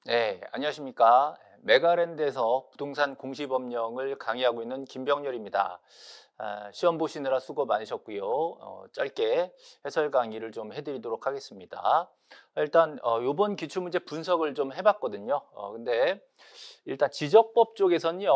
네, 안녕하십니까. 메가랜드에서 부동산 공시법령을 강의하고 있는 김병렬입니다. 시험 보시느라 수고 많으셨고요. 짧게 해설 강의를 좀 해드리도록 하겠습니다. 일단 이번 기출문제 분석을 좀 해봤거든요. 근데 일단 지적법 쪽에서는요.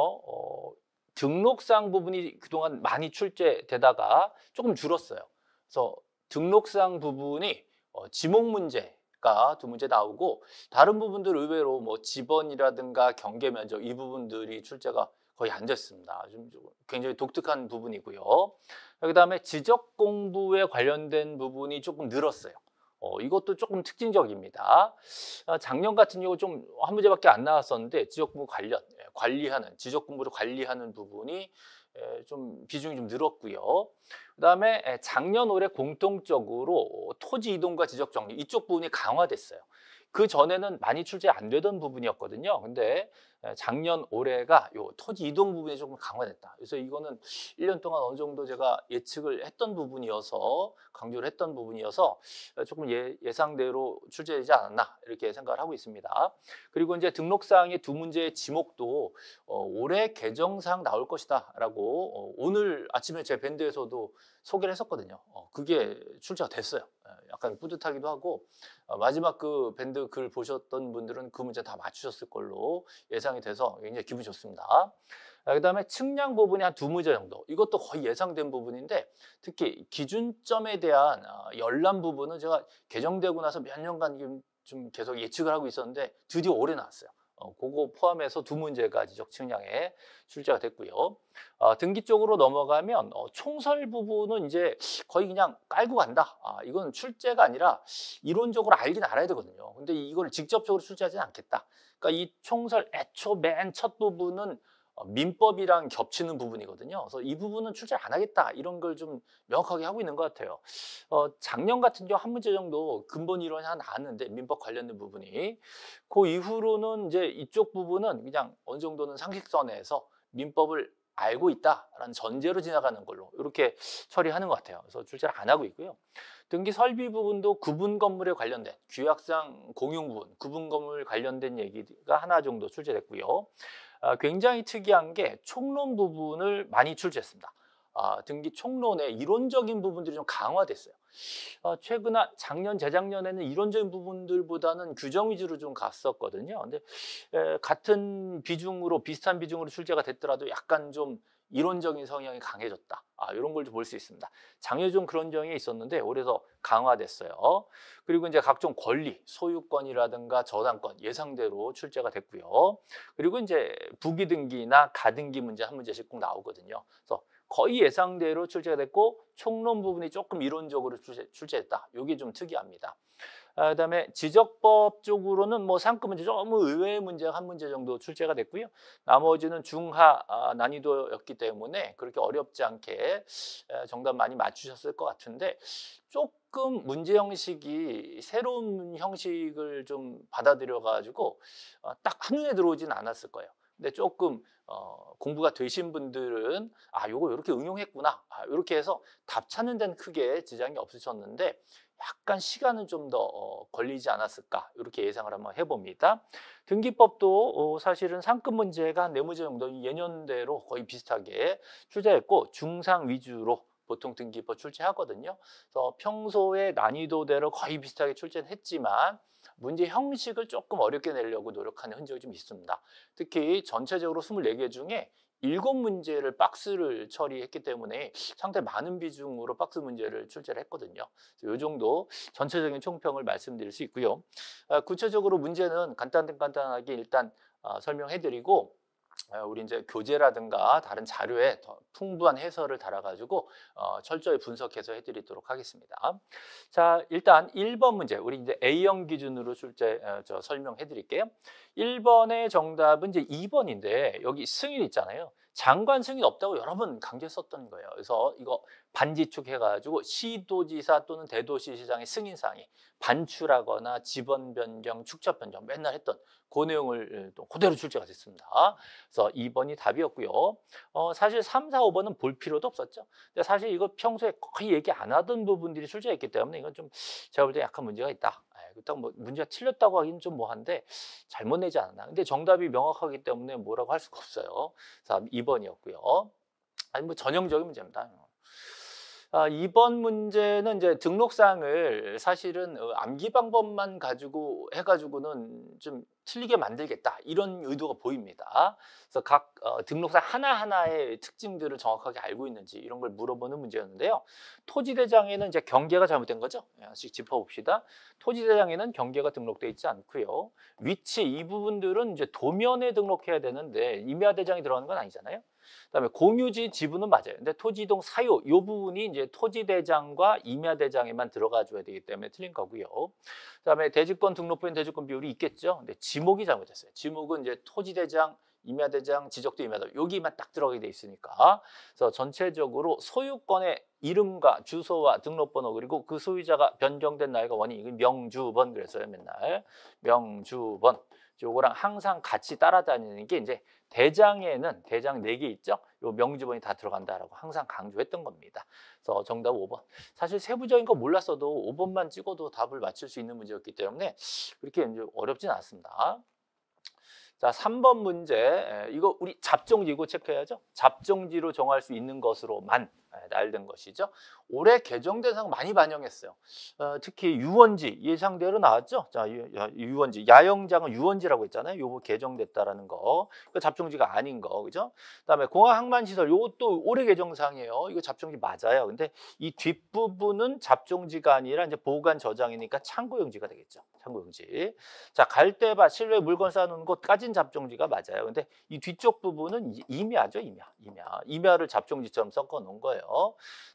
등록상 부분이 그동안 많이 출제되다가 조금 줄었어요. 그래서 등록상 부분이 지목 문제가 두 문제 나오고 다른 부분들 의외로 뭐 지번이라든가 경계 면적 이 부분들이 출제가 거의 안 됐습니다. 좀 굉장히 독특한 부분이고요. 그다음에 지적 공부에 관련된 부분이 조금 늘었어요. 이것도 조금 특징적입니다. 작년 같은 경우 좀 한 문제밖에 안 나왔었는데 지적 공부 관련 관리하는 지적 공부를 관리하는 부분이 좀 비중이 좀 늘었고요. 그다음에 작년 올해 공통적으로 토지 이동과 지적 정리 이쪽 부분이 강화됐어요. 그 전에는 많이 출제 안 되던 부분이었거든요. 근데 작년 올해가 요 토지 이동 부분이 조금 강화됐다. 그래서 이거는 1년 동안 어느 정도 제가 예측을 했던 부분이어서 강조를 했던 부분이어서 조금 예상대로 출제되지 않았나 이렇게 생각을 하고 있습니다. 그리고 이제 등록사항의 두 문제의 지목도 올해 개정사항 나올 것이다라고 오늘 아침에 제 밴드에서도 소개를 했었거든요. 그게 출제가 됐어요. 약간 뿌듯하기도 하고 마지막 그 밴드 글 보셨던 분들은 그 문제 다 맞추셨을 걸로 예상이 돼서 굉장히 기분이 좋습니다. 그다음에 측량 부분이 한 두 문제 정도. 이것도 거의 예상된 부분인데 특히 기준점에 대한 열람 부분은 제가 개정되고 나서 몇 년간 좀 계속 예측을 하고 있었는데 드디어 올해 나왔어요. 그거 포함해서 두 문제가 지적 측량에 출제가 됐고요. 등기 쪽으로 넘어가면 총설 부분은 이제 거의 그냥 깔고 간다. 이건 출제가 아니라 이론적으로 알긴 알아야 되거든요. 근데 이걸 직접적으로 출제하지는 않겠다. 그러니까 이 총설 애초 맨 첫 부분은 민법이랑 겹치는 부분이거든요. 그래서 이 부분은 출제 안 하겠다. 이런 걸 좀 명확하게 하고 있는 것 같아요. 작년 같은 경우 한 문제 정도 근본 이론이 하나 나왔는데 민법 관련된 부분이 그 이후로는 이제 이쪽 부분은 그냥 어느 정도는 상식선에서 민법을 알고 있다라는 전제로 지나가는 걸로 이렇게 처리하는 것 같아요. 그래서 출제를 안 하고 있고요. 등기 설비 부분도 구분 건물에 관련된 규약상 공용 부분, 구분 건물 관련된 얘기가 하나 정도 출제됐고요. 굉장히 특이한 게 총론 부분을 많이 출제했습니다. 등기 총론의 이론적인 부분들이 좀 강화됐어요. 최근 작년, 재작년에는 이론적인 부분들보다는 규정 위주로 좀 갔었거든요. 근데 같은 비중으로 비슷한 비중으로 출제가 됐더라도 약간 좀 이론적인 성향이 강해졌다. 이런 걸 좀 볼 수 있습니다. 작년에 좀 그런 점이 있었는데 올해서 강화됐어요. 그리고 이제 각종 권리, 소유권이라든가 저당권 예상대로 출제가 됐고요. 그리고 이제 부기등기나 가등기 문제 한 문제씩 꼭 나오거든요. 그래서 거의 예상대로 출제가 됐고 총론 부분이 조금 이론적으로 출제됐다. 이게 좀 특이합니다. 그다음에 지적법 쪽으로는 뭐 상권 문제 너무 의외의 문제가 한 문제 정도 출제가 됐고요. 나머지는 중하 난이도였기 때문에 그렇게 어렵지 않게 정답 많이 맞추셨을 것 같은데 조금 문제 형식이 새로운 형식을 좀 받아들여 가지고 딱 한눈에 들어오진 않았을 거예요. 근데 조금 공부가 되신 분들은 요거 이렇게 응용했구나. 이렇게 해서 답 찾는 데는 크게 지장이 없으셨는데 약간 시간은 좀 더 걸리지 않았을까 이렇게 예상을 한번 해봅니다. 등기법도 사실은 상급 문제가 한 4문제 정도 예년대로 거의 비슷하게 출제했고 중상 위주로 보통 등기법 출제하거든요. 그래서 평소에 난이도대로 거의 비슷하게 출제는 했지만 문제 형식을 조금 어렵게 내려고 노력하는 흔적이 좀 있습니다. 특히 전체적으로 24개 중에 7문제를 박스를 처리했기 때문에 상당히 많은 비중으로 박스 문제를 출제를 했거든요. 이 정도 전체적인 총평을 말씀드릴 수 있고요. 구체적으로 문제는 간단하게 일단 설명해드리고 우리 이제 교재라든가 다른 자료에 더 풍부한 해설을 달아가지고 철저히 분석해서 해드리도록 하겠습니다. 자, 일단 1번 문제 우리 이제 A형 기준으로 설명해드릴게요. 1번의 정답은 이제 2번인데 여기 승인 있잖아요. 장관 승인 없다고 여러 번 강조 썼던 거예요. 그래서 이거 반지축해가지고 시도지사 또는 대도시시장의 승인사항이 반출하거나 지번 변경, 축적 변경 맨날 했던 그 내용을 또 그대로 출제가 됐습니다. 그래서 2번이 답이었고요. 사실 3, 4, 5번은 볼 필요도 없었죠. 근데 사실 이거 평소에 거의 얘기 안 하던 부분들이 출제했기 때문에 이건 좀 제가 볼 때 약간 문제가 있다. 그렇다고 뭐 문제가 틀렸다고 하기는 좀 뭐한데 잘못 내지 않았나. 근데 정답이 명확하기 때문에 뭐라고 할 수가 없어요. 자, 2번이었고요. 아니 뭐 전형적인 문제입니다. 2번 문제는 이제 등록사항을 사실은 암기 방법만 가지고 해가지고는 좀 틀리게 만들겠다 이런 의도가 보입니다. 그래서 각 등록사항 하나하나의 특징들을 정확하게 알고 있는지 이런 걸 물어보는 문제였는데요. 토지대장에는 이제 경계가 잘못된 거죠. 하나씩 짚어봅시다. 토지대장에는 경계가 등록되어 있지 않고요. 위치 이 부분들은 이제 도면에 등록해야 되는데 임야대장이 들어가는 건 아니잖아요. 그다음에 공유지 지분은 맞아요. 근데 토지이동 사유 이 부분이 이제 토지대장과 임야대장에만 들어가 줘야 되기 때문에 틀린 거고요. 그다음에 대지권 등록부인 대지권 비율이 있겠죠. 근데 지목이 잘못됐어요. 지목은 이제 토지대장, 임야대장, 지적도 임야대장 여기만 딱 들어가게 돼 있으니까. 그래서 전체적으로 소유권의 이름과 주소와 등록번호 그리고 그 소유자가 변경된 날과 원인 이건 명주번 그랬어요. 맨날 명주번. 요거랑 항상 같이 따라다니는 게 이제 대장에는 대장 4개 있죠. 요 명주번이 다 들어간다라고 항상 강조했던 겁니다. 그래서 정답 5번. 사실 세부적인 거 몰랐어도 5번만 찍어도 답을 맞출 수 있는 문제였기 때문에 그렇게 이제 어렵진 않습니다. 자, 3번 문제. 이거 우리 잡종지고 체크해야죠. 잡종지로 정할 수 있는 것으로만 날된 것이죠. 올해 개정 대상 많이 반영했어요. 특히 유원지 예상대로 나왔죠. 자, 유원지 야영장은 유원지라고 했잖아요. 요거 개정됐다라는 거. 그 잡종지가 아닌 거, 그죠? 그다음에 공항 항만 시설 요것도 올해 개정사항이에요. 이거 잡종지 맞아요. 근데 이 뒷부분은 잡종지가 아니라 이제 보관 저장이니까 창고용지가 되겠죠. 창고용지. 자, 갈대밭 실외 물건 쌓아놓는 곳까진 잡종지가 맞아요. 근데 이 뒤쪽 부분은 임야죠, 임야를 잡종지처럼 섞어 놓은 거예요.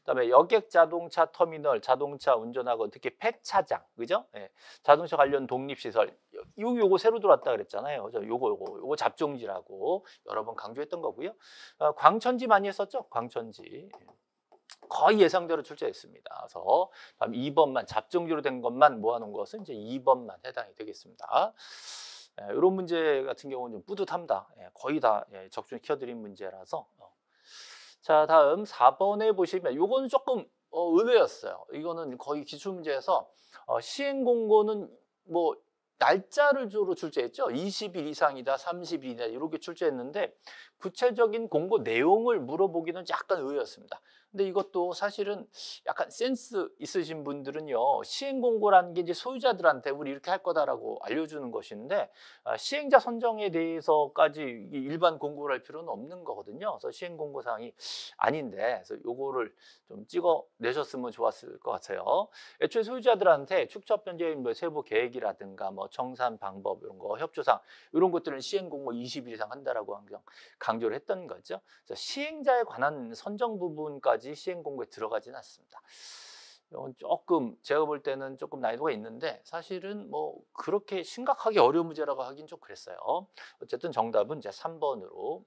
그다음에 여객 자동차 터미널, 자동차 운전하고 특히 폐차장, 그죠? 예. 자동차 관련 독립시설, 요거 새로 들어왔다 그랬잖아요. 요거 잡종지라고 여러 번 강조했던 거고요. 광천지 많이 했었죠, 광천지. 거의 예상대로 출제했습니다. 그래서 다음 2번만 잡종지로 된 것만 모아놓은 것은 이제 2번만 해당이 되겠습니다. 이런 문제 같은 경우는 좀 뿌듯합니다. 거의 다 적중시켜드린 문제라서. 자, 다음 4번에 보시면 요거는 조금 의외였어요. 이거는 거의 기출문제에서 시행 공고는 뭐 날짜를 주로 출제했죠. 20일 이상이다, 30일이다 이렇게 출제했는데 구체적인 공고 내용을 물어보기는 약간 의외였습니다. 근데 이것도 사실은 약간 센스 있으신 분들은요, 시행 공고라는 게 이제 소유자들한테 우리 이렇게 할 거다라고 알려주는 것인데 시행자 선정에 대해서까지 일반 공고를 할 필요는 없는 거거든요. 그래서 시행 공고 사항이 아닌데, 그래서 요거를 좀 찍어 내셨으면 좋았을 것 같아요. 애초에 소유자들한테 축적 변제인 뭐 세부 계획이라든가 뭐 정산 방법 이런 거 협조상 이런 것들은 시행 공고 20일 이상 한다라고 항상 강조를 했던 거죠. 그래서 시행자에 관한 선정 부분까지 시행 공고에 들어가지는 않습니다. 이건 조금 제가 볼 때는 조금 난이도가 있는데 사실은 뭐 그렇게 심각하게 어려운 문제라고 하긴 좀 그랬어요. 어쨌든 정답은 이제 3번으로.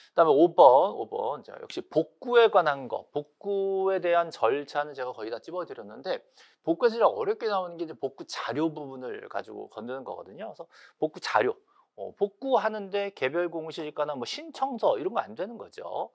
그다음에 5번. 자, 역시 복구에 관한 거. 복구에 대한 절차는 제가 거의 다 찝어드렸는데 복구에서 제일 어렵게 나오는 게 이제 복구 자료 부분을 가지고 건드는 거거든요. 그래서 복구 자료. 복구하는데 개별 공시지가나 뭐 신청서 이런 거 안 되는 거죠.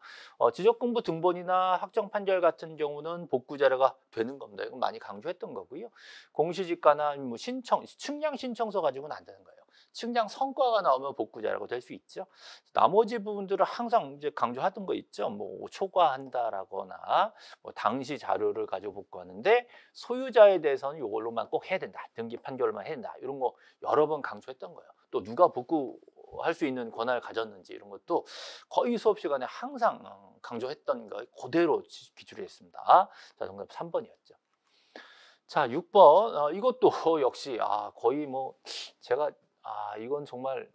지적공부 등본이나 확정 판결 같은 경우는 복구 자료가 되는 겁니다. 이건 많이 강조했던 거고요. 공시지가나 뭐 측량 신청서 가지고는 안 되는 거예요. 측량 성과가 나오면 복구 자료가 될 수 있죠. 나머지 부분들은 항상 이제 강조하던 거 있죠. 뭐 초과한다라거나 뭐 당시 자료를 가지고 복구하는데 소유자에 대해서는 이걸로만 꼭 해야 된다. 등기 판결만 해야 된다. 이런 거 여러 번 강조했던 거예요. 또 누가 복구할 수 있는 권한을 가졌는지 이런 것도 거의 수업 시간에 항상 강조했던 거 그대로 기출이 했습니다. 자, 정답 3번이었죠. 자, 6번. 이것도 역시 거의 뭐 제가 이건 정말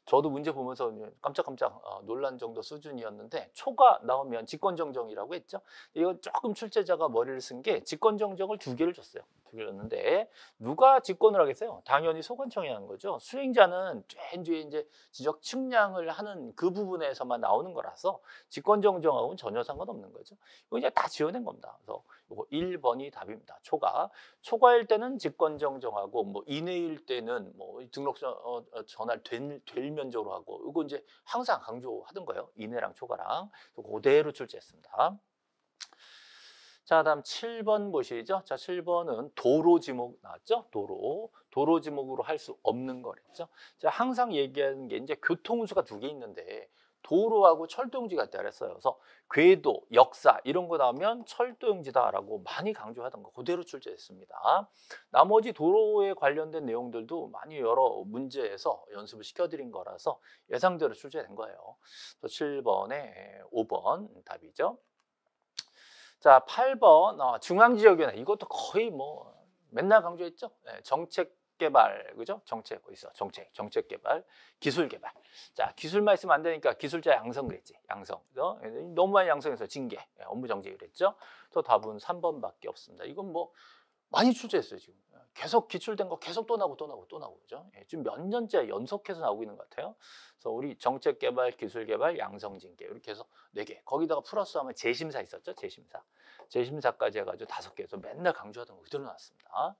저도 문제 보면서 깜짝깜짝 놀란 정도 수준이었는데 초과 나오면 직권정정이라고 했죠. 이건 조금 출제자가 머리를 쓴 게 직권정정을 2개를 줬어요. 2개를 줬는데 누가 직권을 하겠어요? 당연히 소관청이 하는 거죠. 수행자는 뒤에 이제 지적 측량을 하는 그 부분에서만 나오는 거라서 직권정정하고는 전혀 상관없는 거죠. 이거 이제 다 지어낸 겁니다. 그래서 이거 1번이 답입니다. 초과일 때는 직권정정하고 뭐 이내일 때는 뭐 등록서 전환 될 면적으로 하고 이거 이제 항상 강조하던 거예요. 이내랑 초과랑 그대로 출제했습니다. 자, 다음 7번 보시죠. 자, 7번은 도로 지목 나왔죠? 도로 지목으로 할 수 없는 거랬죠. 자, 항상 얘기하는 게 이제 교통운수가 두 개 있는데 도로하고 철도용지가 있다 그랬어요. 그래서 궤도, 역사 이런 거 나오면 철도용지다라고 많이 강조하던 거 그대로 출제했습니다. 나머지 도로에 관련된 내용들도 많이 여러 문제에서 연습을 시켜드린 거라서 예상대로 출제된 거예요. 그래서 7번에 5번 답이죠. 자, 8번 중앙지역위원회 이것도 거의 뭐 맨날 강조했죠. 네, 정책 개발 그죠? 정책 어디 있어? 정책 개발, 기술 개발. 자, 기술만 있으면 안 되니까 기술자 양성 그랬지. 양성. 그죠? 너무 많이 양성해서 징계, 업무 정지 그랬죠. 또 답은 3번밖에 없습니다. 이건 뭐 많이 출제했어요, 지금. 계속 기출된 거 계속 또 나오고 또 나오고 또 나오고 그죠? 지금 몇 년째 연속해서 나오고 있는 것 같아요. 그래서 우리 정책 개발, 기술 개발, 양성 징계 이렇게 해서 4개. 거기다가 플러스하면 재심사 있었죠, 재심사. 재심사까지 해가지고 5개에서 맨날 강조하던 거 그대로 나왔습니다.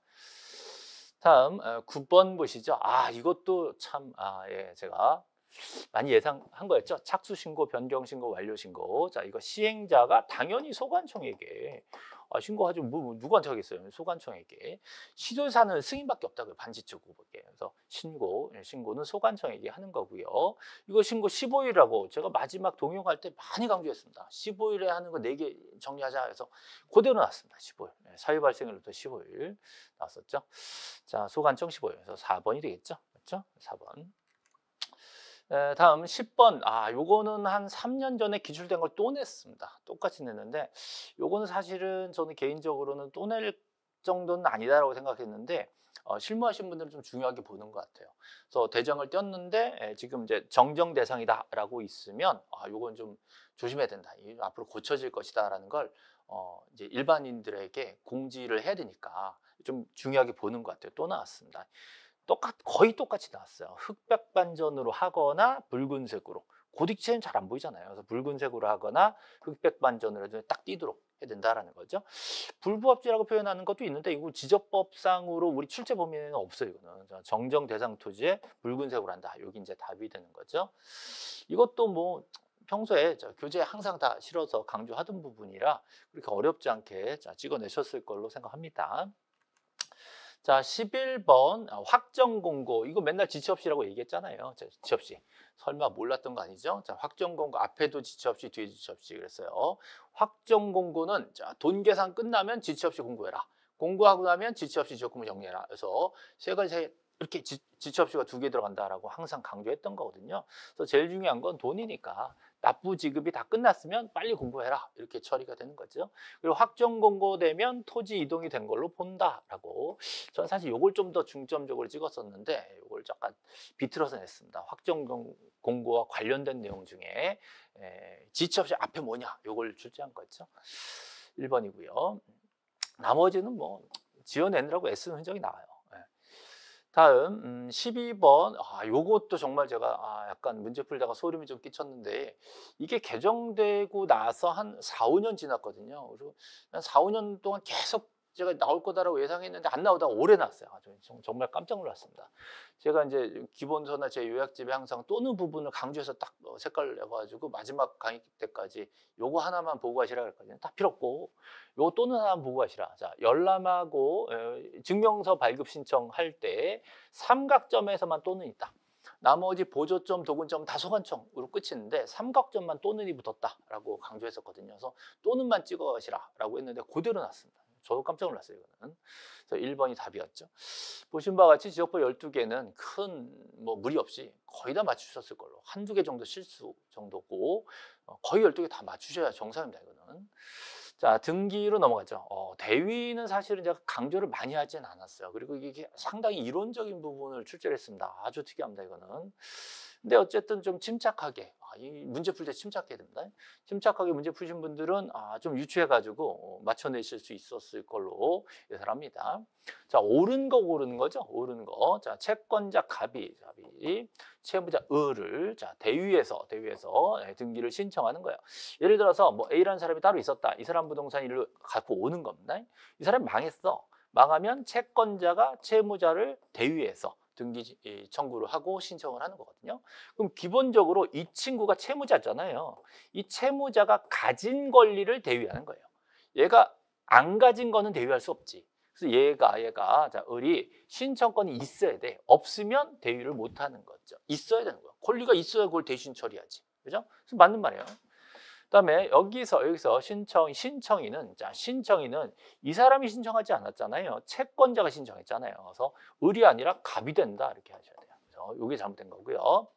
다음 9번 보시죠. 이것도 참 제가 많이 예상한 거였죠. 착수 신고, 변경 신고, 완료 신고. 자, 이거 시행자가 당연히 소관청에게 신고하지 뭐 누구한테 하겠어요? 소관청에게. 시도사는 승인밖에 없다고요. 반지축 후보께. 그래서 신고는 소관청에게 하는 거고요. 이거 신고 15일이라고 제가 마지막 동영할 때 많이 강조했습니다. 15일에 하는 거 4개 정리하자 해서 그대로 나왔습니다. 15일. 사유 발생일부터 15일 나왔었죠. 자, 소관청 15일. 그래서 4번이 되겠죠. 그렇죠? 4번. 다음 10번. 요거는 한 3년 전에 기출된 걸 또 냈습니다. 똑같이 냈는데 요거는 사실은 저는 개인적으로는 또 낼 정도는 아니다라고 생각했는데 실무하신 분들은 좀 중요하게 보는 것 같아요. 그래서 대장을 띄었는데 지금 이제 정정 대상이다라고 있으면 요건 좀 조심해야 된다. 앞으로 고쳐질 것이다라는 걸 이제 일반인들에게 공지를 해야 되니까 좀 중요하게 보는 것 같아요. 또 나왔습니다. 거의 똑같이 나왔어요. 흑백 반전으로 하거나 붉은색으로. 고딕체는 잘 안 보이잖아요. 그래서 붉은색으로 하거나 흑백 반전으로 해서 딱 띄도록 해야 된다라는 거죠. 불부합지라고 표현하는 것도 있는데 이거 지적법상으로 우리 출제 범위에는 없어요. 이거는 정정 대상 토지에 붉은색으로 한다. 여기 이제 답이 되는 거죠. 이것도 뭐 평소에 교재에 항상 다 실어서 강조하던 부분이라 그렇게 어렵지 않게 찍어내셨을 걸로 생각합니다. 자, 11번 확정 공고. 이거 맨날 지체 없이라고 얘기했잖아요. 자, 지체 없이. 설마 몰랐던 거 아니죠? 자, 확정 공고 앞에도 지체 없이 뒤에도 지체 없이 그랬어요. 확정 공고는 돈 계산 끝나면 지체 없이 공고해라. 공고하고 나면 지체 없이 지적금을 정리해라. 그래서 세 가지 이렇게 지체 없이가 2개 들어간다라고 항상 강조했던 거거든요. 그래서 제일 중요한 건 돈이니까 납부 지급이 다 끝났으면 빨리 공고해라 이렇게 처리가 되는 거죠. 그리고 확정 공고되면 토지 이동이 된 걸로 본다라고. 저는 사실 이걸 좀 더 중점적으로 찍었었는데 이걸 잠깐 비틀어서 냈습니다. 확정 공고와 관련된 내용 중에 지체 없이 앞에 뭐냐 이걸 출제한 거죠. 1번이고요. 나머지는 뭐 지어내느라고 애쓰는 흔적이 나와요. 다음 12번. 요것도 정말 제가 약간 문제 풀다가 소름이 좀 끼쳤는데 이게 개정되고 나서 한 4, 5년 지났거든요. 그리고 한 4, 5년 동안 계속 제가 나올 거다라고 예상했는데 안 나오다가 올해 나왔어요. 정말 깜짝 놀랐습니다. 제가 이제 기본서나 제 요약집에 항상 또는 부분을 강조해서 딱 색깔을 내가지고 마지막 강의 때까지 요거 하나만 보고 가시라 그랬거든요. 다 필요 없고 요거 또는 하나만 보고 가시라. 자, 열람하고 증명서 발급 신청할 때 삼각점에서만 또는 있다. 나머지 보조점, 도군점 다 소관청으로 끝이는데 삼각점만 또는이 붙었다라고 강조했었거든요. 그래서 또는만 찍어 가시라라고 했는데 그대로 났습니다. 저도 깜짝 놀랐어요, 이거는. 그래서 1번이 답이었죠. 보신 바와 같이 지역법 12개는 큰 뭐 무리 없이 거의 다 맞추셨을 걸로. 한두 개 정도 실수 정도고 거의 12개 다 맞추셔야 정상입니다, 이거는. 자, 등기로 넘어가죠. 대위는 사실은 제가 강조를 많이 하진 않았어요. 그리고 이게 상당히 이론적인 부분을 출제를 했습니다. 아주 특이합니다, 이거는. 근데 어쨌든 좀 침착하게, 이 문제 풀 때 침착해야 됩니다. 침착하게 문제 푸신 분들은 좀 유추해가지고 맞춰내실 수 있었을 걸로 예상합니다. 자, 옳은 거 고르는 거죠. 옳은 거. 자, 채권자 갑이, 채무자 을을 대위에서 등기를 신청하는 거예요. 예를 들어서 뭐 A라는 사람이 따로 있었다. 이 사람 부동산 일을 갖고 오는 겁니다. 이 사람이 망했어. 망하면 채권자가 채무자를 대위에서 등기 청구를 하고 신청을 하는 거거든요. 그럼 기본적으로 이 친구가 채무자잖아요. 이 채무자가 가진 권리를 대위하는 거예요. 얘가 안 가진 거는 대위할 수 없지. 그래서 얘가 자, 을이 신청권이 있어야 돼. 없으면 대위를 못 하는 거죠. 있어야 되는 거야. 권리가 있어야 그걸 대신 처리하지. 그죠? 그래서 맞는 말이에요. 그다음에 여기서 신청인은 자, 신청인은 이 사람이 신청하지 않았잖아요. 채권자가 신청했잖아요. 그래서 을이 아니라 갑이 된다 이렇게 하셔야 돼요. 그래서 이게 잘못된 거고요.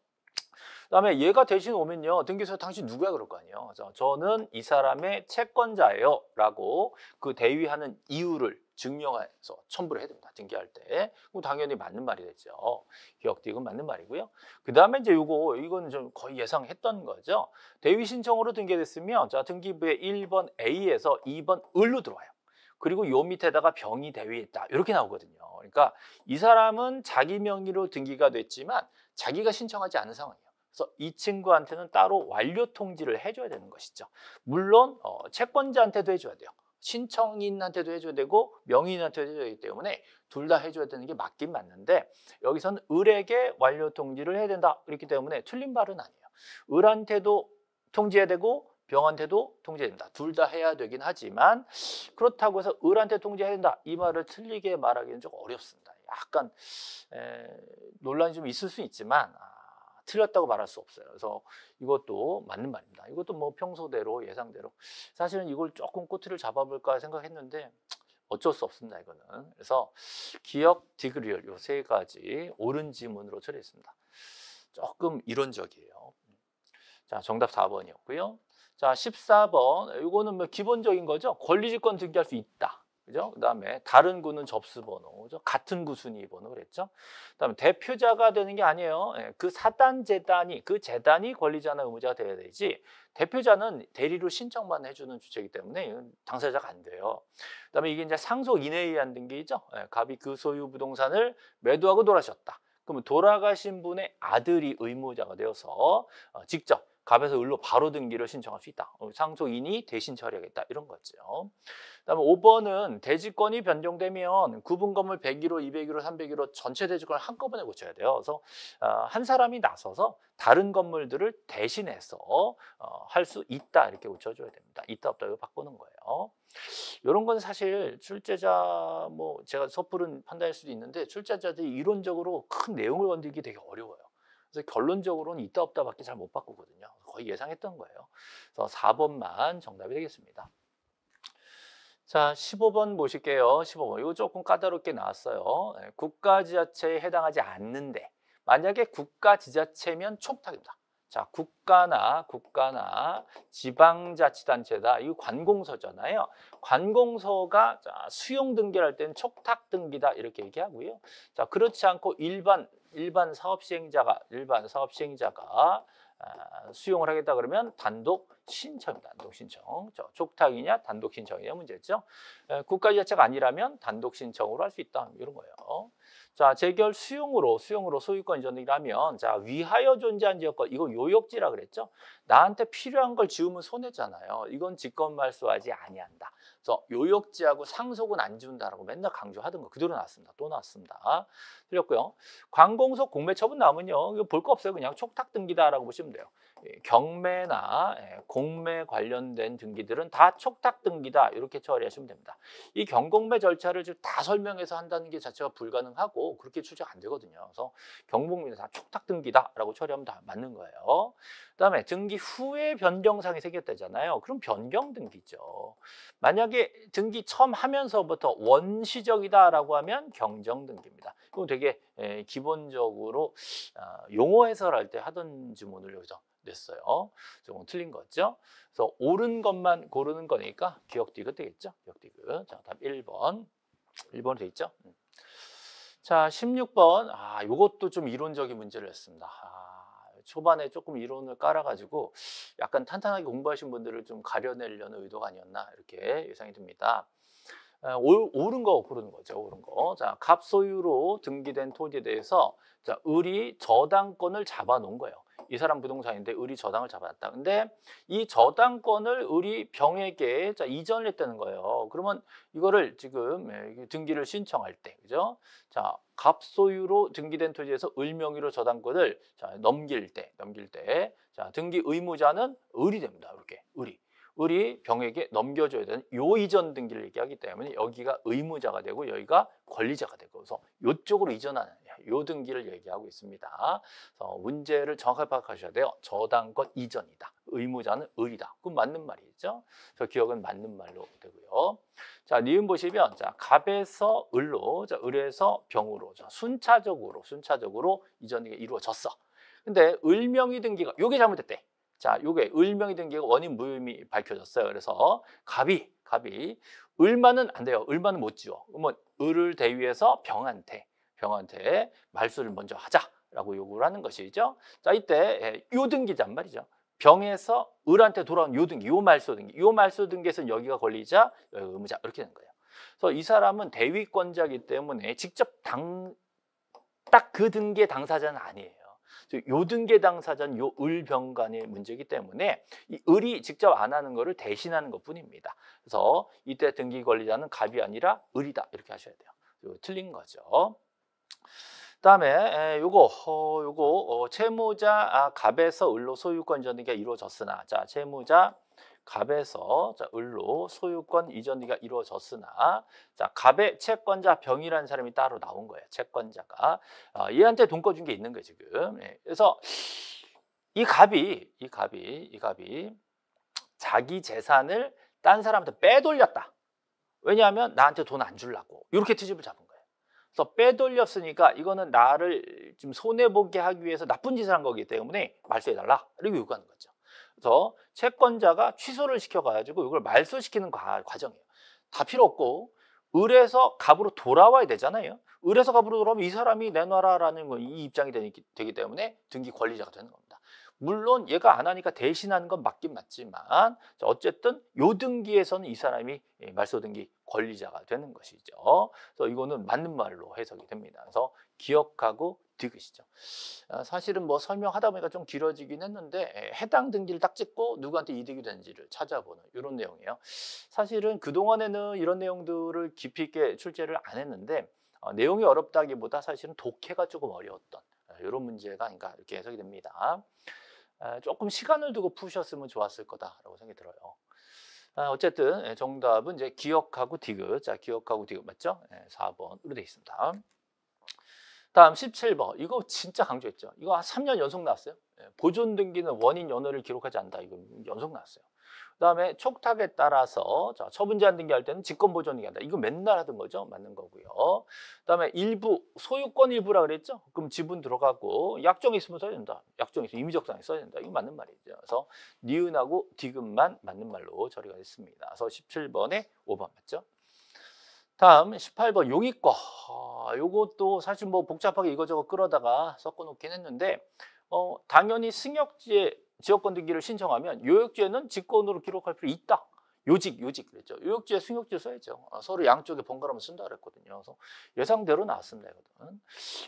그다음에 얘가 대신 오면요. 등기소에 당신 누구야 그럴 거 아니에요. 그래서 저는 이 사람의 채권자예요라고 그 대위하는 이유를 증명해서 첨부를 해야 됩니다. 등기할 때. 그럼 당연히 맞는 말이 되죠. 기억디귿 맞는 말이고요. 그다음에 이제 이거는 좀 거의 예상했던 거죠. 대위 신청으로 등기됐으면 자, 등기부에 1번 A에서 2번 을로 들어와요. 그리고 요 밑에다가 병이 대위했다. 이렇게 나오거든요. 그러니까 이 사람은 자기 명의로 등기가 됐지만 자기가 신청하지 않은 상황이에요. 그래서 이 친구한테는 따로 완료 통지를 해줘야 되는 것이죠. 물론 채권자한테도 해줘야 돼요. 신청인한테도 해줘야 되고 명의인한테도 해줘야 되기 때문에 둘 다 해줘야 되는 게 맞긴 맞는데 여기서는 을에게 완료 통지를 해야 된다. 그렇기 때문에 틀린 말은 아니에요. 을한테도 통지해야 되고 병한테도 통지해야 된다. 둘 다 해야 되긴 하지만 그렇다고 해서 을한테 통지해야 된다. 이 말을 틀리게 말하기는 좀 어렵습니다. 약간 논란이 좀 있을 수 있지만 틀렸다고 말할 수 없어요. 그래서 이것도 맞는 말입니다. 이것도 뭐 평소대로 예상대로 사실은 이걸 조금 꼬투리를 잡아볼까 생각했는데 어쩔 수 없습니다. 이거는. 그래서 기억, 디귿, 요 세 가지 옳은 지문으로 처리했습니다. 조금 이론적이에요. 자, 정답 4번이었고요. 자, 14번. 이거는 뭐 기본적인 거죠. 권리지권 등기할 수 있다. 그죠? 그다음에 다른 구는 접수 번호, 그죠? 같은 구 순위 번호 그랬죠? 그다음에 대표자가 되는 게 아니에요. 그 사단 재단이 그 재단이 권리자나 의무자가 돼야 되지. 대표자는 대리로 신청만 해주는 주체이기 때문에 당사자가 안 돼요. 그다음에 이게 이제 상속 인해에 의한 등기죠. 갑이 그 소유 부동산을 매도하고 돌아가셨다. 그러면 돌아가신 분의 아들이 의무자가 되어서 직접 갑에서 을로 바로 등기를 신청할 수 있다. 상속인이 대신 처리하겠다. 이런 거죠. 그다음에 5번은 대지권이 변경되면 구분 건물 101호, 201호, 301호 전체 대지권을 한꺼번에 고쳐야 돼요. 그래서 한 사람이 나서서 다른 건물들을 대신해서 할 수 있다. 이렇게 고쳐줘야 됩니다. 있다 없다 이거 바꾸는 거예요. 이런 건 사실 출제자 뭐 제가 섣부른 판단일 수도 있는데 출제자들이 이론적으로 큰 내용을 건드리기 되게 어려워요. 그래서 결론적으로는 있다 없다밖에 잘 못 바꾸거든요. 거의 예상했던 거예요. 그래서 4번만 정답이 되겠습니다. 자, 15번 보실게요. 15번. 이거 조금 까다롭게 나왔어요. 국가지자체에 해당하지 않는데 만약에 국가지자체면 촉탁입니다. 자, 국가나 지방자치단체다. 이거 관공서잖아요. 관공서가 수용 등기를 할 때는 촉탁 등기다 이렇게 얘기하고요. 자, 그렇지 않고 일반 사업 시행자가 수용을 하겠다 그러면 단독 신청입니다. 단독 신청. 촉탁이냐 단독 신청이냐 문제죠. 국가지자체가 아니라면 단독 신청으로 할 수 있다. 이런 거예요. 자, 재결 수용으로 소유권 이전이라면 자, 위하여 존재한 지역권 이거 요역지라 그랬죠. 나한테 필요한 걸 지우면 손해잖아요. 이건 직권말소하지 아니한다. 그래서 요역지하고 상속은 안 지운다라고 맨날 강조하던 거 그대로 나왔습니다. 또 나왔습니다. 틀렸고요. 관공서 공매처분 나오면요. 이거 볼 거 없어요. 그냥 촉탁 등기다라고 보시면 돼요. 경매나 공매 관련된 등기들은 다 촉탁 등기다 이렇게 처리하시면 됩니다. 이 경공매 절차를 다 설명해서 한다는 게 자체가 불가능하고 그렇게 추적 안 되거든요. 그래서 경공매는 다 촉탁 등기다라고 처리하면 다 맞는 거예요. 그다음에 등기 후에 변경사항이 생겼다잖아요. 그럼 변경 등기죠. 만약에 등기 처음 하면서부터 원시적이다라고 하면 경정 등기입니다. 이건 되게 기본적으로 용어 해설할 때 하던 지문을 여기서 냈어요. 조금 틀린 거죠. 그래서 옳은 것만 고르는 거니까 기억 디귿 되겠죠. 기억 디귿. 자, 다음 1번. 1번 돼 있죠. 자, 16번. 이것도 좀 이론적인 문제를 냈습니다. 초반에 조금 이론을 깔아가지고 약간 탄탄하게 공부하신 분들을 좀 가려내려는 의도가 아니었나 이렇게 예상이 듭니다. 옳은 거 고르는 거죠. 옳은 거. 자, 갑 소유로 등기된 토지에 대해서 자, 을이 저당권을 잡아놓은 거예요. 이 사람 부동산인데 을이 저당을 잡아놨다. 근데 이 저당권을 을이 병에게 이전을 했다는 거예요. 그러면 이거를 지금 등기를 신청할 때, 그죠? 자, 갑 소유로 등기된 토지에서 을 명의로 저당권을 넘길 때, 자, 등기 의무자는 을이 됩니다. 이렇게 을이. 을이 병에게 넘겨줘야 되는 요 이전 등기를 얘기하기 때문에 여기가 의무자가 되고 여기가 권리자가 되고 그래서 요쪽으로 이전하는 요 등기를 얘기하고 있습니다. 그래서 문제를 정확하게 파악하셔야 돼요. 저당권 이전이다. 의무자는 을이다. 그건 맞는 말이죠. 그래서 기억은 맞는 말로 되고요. 자, 니은 보시면 자, 갑에서 을로, 자, 을에서 병으로, 자, 순차적으로 이전이 이루어졌어. 근데 을명의 등기가 요게 잘못됐대. 자, 요게 을명의 등기가 원인 무혐의 밝혀졌어요. 그래서 갑이 을만은 안 돼요. 을만은 못 지워. 그러면 을을 대위해서 병한테 말소를 먼저 하자라고 요구를 하는 것이죠. 자, 이때 요 등기란 말이죠. 병에서 을한테 돌아온 요 등기, 요 말소 등기에서는 여기가 권리자, 여기가 의무자 이렇게 되는 거예요. 그래서 이 사람은 대위권자이기 때문에 직접 딱 그 등기의 당사자는 아니에요. 요 등기의 당사자는 요 을병간의 문제이기 때문에 이 을이 직접 안 하는 거를 대신하는 것뿐입니다. 그래서 이때 등기 권리자는 갑이 아니라 을이다 이렇게 하셔야 돼요. 틀린 거죠. 그다음에 요거 채무자 갑에서 을로 소유권 이전 등기가 이루어졌으나 자 채무자 갑에서 자 을로 소유권 이전 등기가 이루어졌으나 자 갑의 채권자 병이라는 사람이 따로 나온 거예요. 채권자가 얘한테 돈 꺼준 게 있는 거예요 지금. 그래서 이 갑이 자기 재산을 딴 사람한테 빼돌렸다. 왜냐하면 나한테 돈 안 주려고 이렇게 트집을 잡은 거예요. 그래서 빼돌렸으니까 이거는 나를 좀 손해보게 하기 위해서 나쁜 짓을 한 거기 때문에 말소해달라 이렇게 요구하는 거죠. 그래서 채권자가 취소를 시켜가지고 이걸 말소시키는 과정이에요. 다 필요 없고 을에서 갑으로 돌아와야 되잖아요. 을에서 갑으로 돌아오면 이 사람이 내놔라라는 건 이 입장이 되기 때문에 등기 권리자가 되는 겁니다. 물론 얘가 안 하니까 대신하는 건 맞긴 맞지만 어쨌든 요 등기에서는 이 사람이 말소 등기 권리자가 되는 것이죠. 그래서 이거는 맞는 말로 해석이 됩니다. 그래서 기억하고 디귿이죠. 사실은 뭐 설명하다 보니까 좀 길어지긴 했는데 해당 등기를 딱 찍고 누구한테 이득이 되는지를 찾아보는 이런 내용이에요. 사실은 그동안에는 이런 내용들을 깊이 있게 출제를 안 했는데 내용이 어렵다기보다 사실은 독해가 조금 어려웠던 이런 문제가 아닌가 이렇게 해석이 됩니다. 조금 시간을 두고 푸셨으면 좋았을 거다라고 생각이 들어요. 어쨌든 정답은 이제 기억하고 디귿. 자, 기억하고 디귿 맞죠? 4번으로 되어 있습니다. 다음 17번. 이거 진짜 강조했죠. 이거 한 3년 연속 나왔어요. 보존 등기는 원인 연호를 기록하지 않는다. 이거 연속 나왔어요. 그다음에 촉탁에 따라서 자, 처분 제한 등기할 때는 직권 보존 등기한다. 이거 맨날 하던 거죠. 맞는 거고요. 그다음에 일부 소유권 일부라 그랬죠. 그럼 지분 들어가고 약정이 있으면 써야 된다. 약정이 있으면 임의적상에 써야 된다. 이거 맞는 말이죠. 그래서 니은하고 디귿만 맞는 말로 처리가 됐습니다. 그래서 17번에 5번 맞죠? 다음 18번 용의권. 요것도 사실 뭐 복잡하게 이거저거 끌어다가 섞어 놓긴 했는데 당연히 승역지에 지역권 등기를 신청하면 요역지에는 직권으로 기록할 필요 있다. 요직 그랬죠. 요역지에 승역지 써야죠. 서로 양쪽에 번갈아가면서 쓴다 그랬거든요. 그래서 예상대로 나왔습니다. 이거는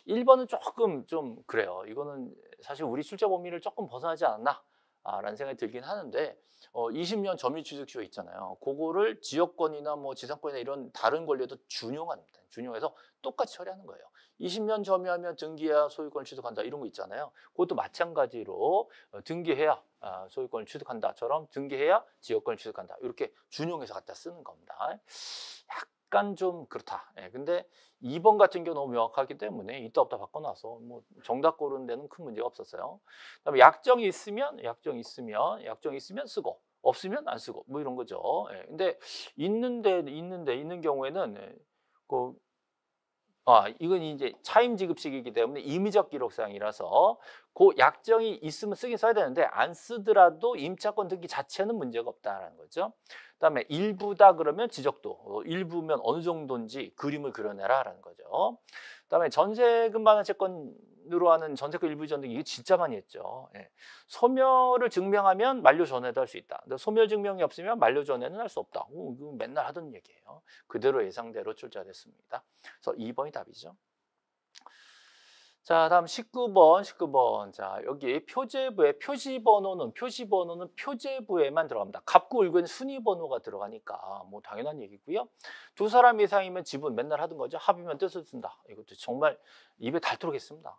1번은 조금 좀 그래요. 이거는 사실 우리 출제 범위를 조금 벗어나지 않았나 라는 생각이 들긴 하는데 20년 점유취득시효 있잖아요. 그거를 지역권이나 뭐 지상권이나 이런 다른 권리에도 준용합니다. 준용해서 똑같이 처리하는 거예요. 20년 점유하면 등기해야 소유권을 취득한다 이런 거 있잖아요. 그것도 마찬가지로 등기해야 소유권을 취득한다처럼 등기해야 지역권을 취득한다. 이렇게 준용해서 갖다 쓰는 겁니다. 약간 좀 그렇다. 근데 2번 같은 경우 너무 명확하기 때문에 있다 없다 바꿔놔서 뭐 정답 고르는 데는 큰 문제가 없었어요. 그다음에 약정이 있으면 쓰고 없으면 안 쓰고 뭐 이런 거죠. 근데 있는 경우에는 이건 이제 차임 지급식이기 때문에 임의적 기록사항이라서 그 약정이 있으면 쓰긴 써야 되는데 안 쓰더라도 임차권 등기 자체는 문제가 없다라는 거죠. 그다음에 일부다 그러면 지적도 일부면 어느 정도인지 그림을 그려내라라는 거죠. 그다음에 전세금 반환 채권으로 하는 전세권 일부 이전 등기 이게 진짜 많이 했죠. 소멸을 증명하면 만료 전에도 할 수 있다. 근데 소멸 증명이 없으면 만료 전에는 할 수 없다. 이거 맨날 하던 얘기예요. 그대로 예상대로 출제됐습니다. 그래서 2번이 답이죠. 자, 다음 19번. 자, 여기 표제부의 표시번호는 표제부에만 들어갑니다. 갑구 을구에는 순위번호가 들어가니까 뭐 당연한 얘기고요. 두 사람 이상이면 지분 맨날 하던 거죠. 합이면 뜻을 쓴다. 이것도 정말 입에 닳도록 했습니다.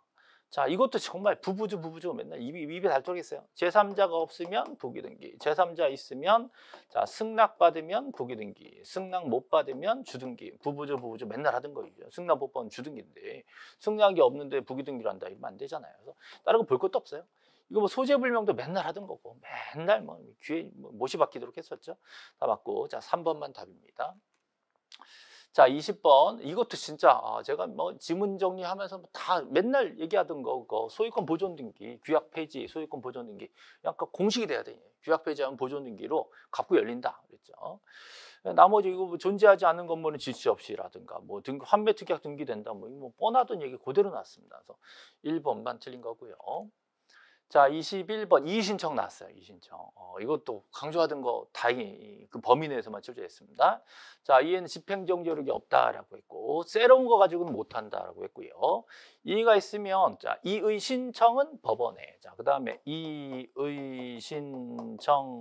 자, 이것도 정말 부부주 맨날 입이 닳도록했어요. 제3자가 없으면 부기등기, 제3자 있으면 자 승낙 받으면 부기등기, 승낙 못 받으면 주등기, 부부주 맨날 하던 거예요. 승낙 못 받으면 주등기인데 승낙이 없는데 부기등기를 한다 이러면 안 되잖아요. 그래서 다른 거 볼 것도 없어요. 이거 뭐 소재불명도 맨날 하던 거고 맨날 뭐 귀에 못이 박히도록 했었죠. 다 맞고 자 3번만 답입니다. 자, 20번. 이것도 진짜 제가 뭐 지문 정리하면서 다 맨날 얘기하던 거 소유권 보존 등기, 규약 폐지, 소유권 보존 등기. 약간 공식이 돼야 돼. 규약 폐지하면 보존 등기로 갚고 열린다 그랬죠. 나머지 이거 뭐 존재하지 않은 건물은 지시 없이라든가 뭐 등기 환매 특약 등기된다 뭐 뻔하던 얘기 그대로 나왔습니다. 그래서 1번만 틀린 거고요. 자, 21번 이의신청 나왔어요. 이의신청. 이것도 강조하던 거 다행히 그 범위 내에서만 출제했습니다. 자, 이에는 집행정지력이 없다라고 했고 새로운 거 가지고는 못한다라고 했고요. 이의가 있으면 자 이의 신청은 법원에. 자, 그다음에 이의 신청서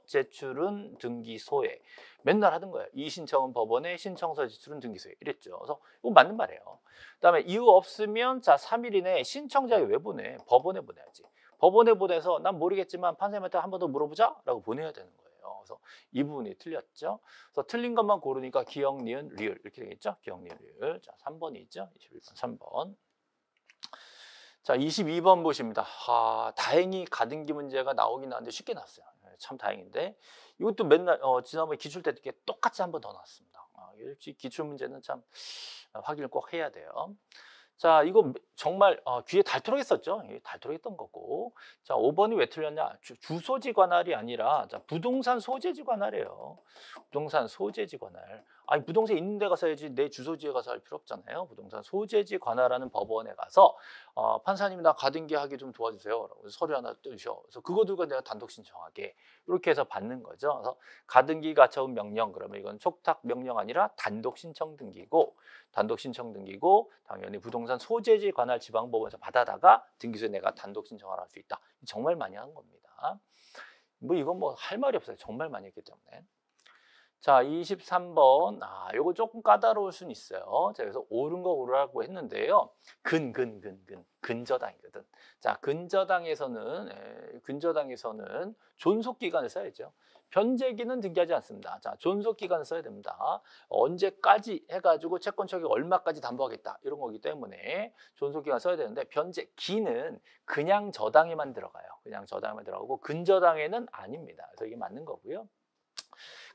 제출은 등기소에. 맨날 하던 거예요. 이의 신청은 법원에, 신청서 제출은 등기소에. 이랬죠. 그래서 이거 맞는 말이에요. 그다음에 이유 없으면 자 3일 이내에 신청자에 왜 보내? 법원에 보내야지. 법원에 보내서 난 모르겠지만 판사님한테 한 번 더 물어보자라고 보내야 되는 거예요. 그래서 이 부분이 틀렸죠. 그래서 틀린 것만 고르니까 기억, 니은, 리을 이렇게 되겠죠. 기억, 니은, 리을. 자 3번이 있죠. 21번 3번. 자 22번 보십니다. 다행히 가등기 문제가 나오긴 하는데 쉽게 나왔어요. 참 다행인데 이것도 맨날 지난번에 기출 때 이렇게 똑같이 한 번 더 나왔습니다. 역시 기출 문제는 참 확인을 꼭 해야 돼요. 자, 이거 정말 귀에 닳도록 했었죠. 닳도록 했던 거고. 자, 5번이 왜 틀렸냐? 주소지 관할이 아니라 자, 부동산 소재지 관할이에요. 부동산 소재지 관할. 아니, 부동산 있는 데 가서 해야지 내 주소지에 가서 할 필요 없잖아요. 부동산 소재지 관할하는 법원에 가서 판사님 나 가등기 하기 좀 도와주세요. 라고 서류 하나 뜨셔. 그래서 그거 들고 내가 단독 신청하게. 이렇게 해서 받는 거죠. 그래서 가등기 가처분 명령 그러면 이건 촉탁 명령 아니라 단독 신청 등기고 단독 신청 등기고 당연히 부동산 소재지 관할 지방법원에서 받아다가 등기소에 내가 단독 신청을 할 수 있다. 정말 많이 하는 겁니다. 뭐 이건 뭐 할 말이 없어요. 정말 많이 했기 때문에. 자, 23번. 요거 조금 까다로울 수는 있어요. 자, 그래서 옳은 거 고르라고 했는데요. 근저당이거든. 자, 근저당에서는 존속 기간을 써야죠. 변제기는 등기하지 않습니다. 자, 존속 기간을 써야 됩니다. 언제까지 해가지고 채권 처리가 얼마까지 담보하겠다 이런 거기 때문에 존속 기간 써야 되는데 변제기는 그냥 저당에만 들어가요. 그냥 저당에만 들어가고 근저당에는 아닙니다. 그래서 이게 맞는 거고요.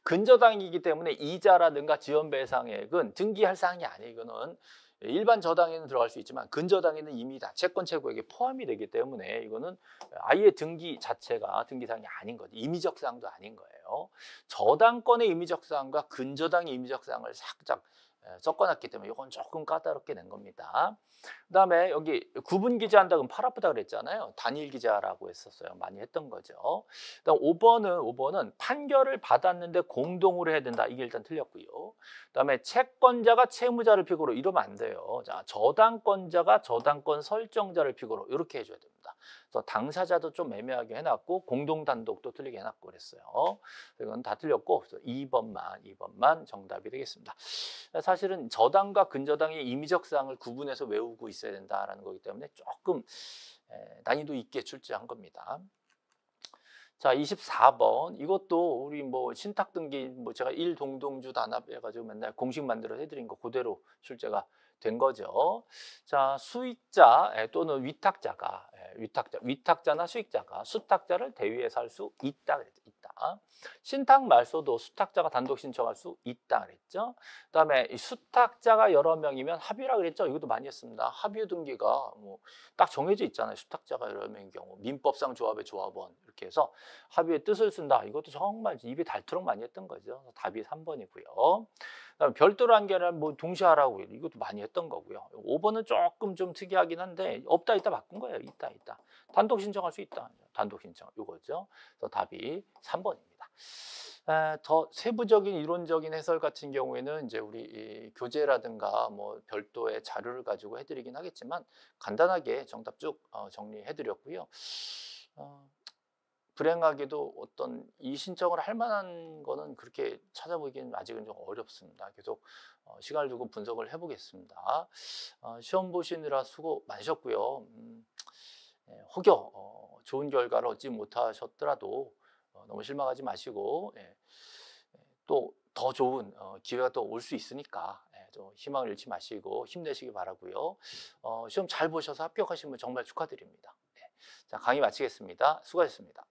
근저당이기 때문에 이자라든가 지원배상액은 등기할 사항이 아니에요. 이거는 일반 저당에는 들어갈 수 있지만 근저당에는 이미 다 채권 채고액에 포함이 되기 때문에 이거는 아예 등기 자체가 등기사항이 아닌 거죠. 임의적 사항도 아닌 거예요. 저당권의 임의적 사항과 근저당의 임의적 사항을 살짝 섞어놨기 때문에 이건 조금 까다롭게 낸 겁니다. 그다음에 여기 구분 기재한다 그럼 팔 아프다 그랬잖아요. 단일 기재라고 했었어요. 많이 했던 거죠. 그다음 5번은 판결을 받았는데 공동으로 해야 된다. 이게 일단 틀렸고요. 그다음에 채권자가 채무자를 피고로 이러면 안 돼요. 자, 저당권자가 저당권 설정자를 피고로 이렇게 해줘야 됩니다. 그래서 당사자도 좀 애매하게 해놨고 공동 단독도 틀리게 해놨고 그랬어요. 이건 다 틀렸고 그래서 2번만 정답이 되겠습니다. 사실은 저당과 근저당의 임의적 사항을 구분해서 외우고 있어야 된다라는 거기 때문에 조금 난이도 있게 출제한 겁니다. 자, 24번. 이것도 우리 뭐 신탁 등기 뭐 제가 일동동주 단합 해가지고 맨날 공식 만들어 해드린 거 그대로 출제가 된 거죠. 자, 수익자 또는 위탁자나 수익자가 수탁자를 대위해서 할 수 있다 그랬죠. 있다. 신탁 말소도 수탁자가 단독 신청할 수 있다 그랬죠. 그다음에 이 수탁자가 여러 명이면 합의라 그랬죠. 이것도 많이 했습니다. 합의 등기가 뭐 딱 정해져 있잖아요. 수탁자가 여러 명인 경우 민법상 조합의 조합원 이렇게 해서 합의의 뜻을 쓴다. 이것도 정말 입에 닳도록 많이 했던 거죠. 답이 3번이고요. 그다음에 별도로 한 게 아니라 뭐 동시에 하라고 이것도 많이 했던 거고요. 5번은 조금 좀 특이하긴 한데 없다 있다 바꾼 거예요. 있다. 단독 신청할 수 있다. 단독 신청 이거죠. 그래서 답이 3번입니다. 더 세부적인 이론적인 해설 같은 경우에는 이제 우리 이 교재라든가 뭐 별도의 자료를 가지고 해드리긴 하겠지만 간단하게 정답 쭉 정리해드렸고요. 불행하게도 어떤 이 신청을 할 만한 거는 그렇게 찾아보기에는 아직은 좀 어렵습니다. 계속 시간을 두고 분석을 해 보겠습니다. 시험 보시느라 수고 많으셨고요. 혹여 좋은 결과를 얻지 못하셨더라도 너무 실망하지 마시고, 또 더 좋은 기회가 또 올 수 있으니까, 좀 희망을 잃지 마시고 힘내시기 바라고요. 시험 잘 보셔서 합격하신 분 정말 축하드립니다. 자, 강의 마치겠습니다. 수고하셨습니다.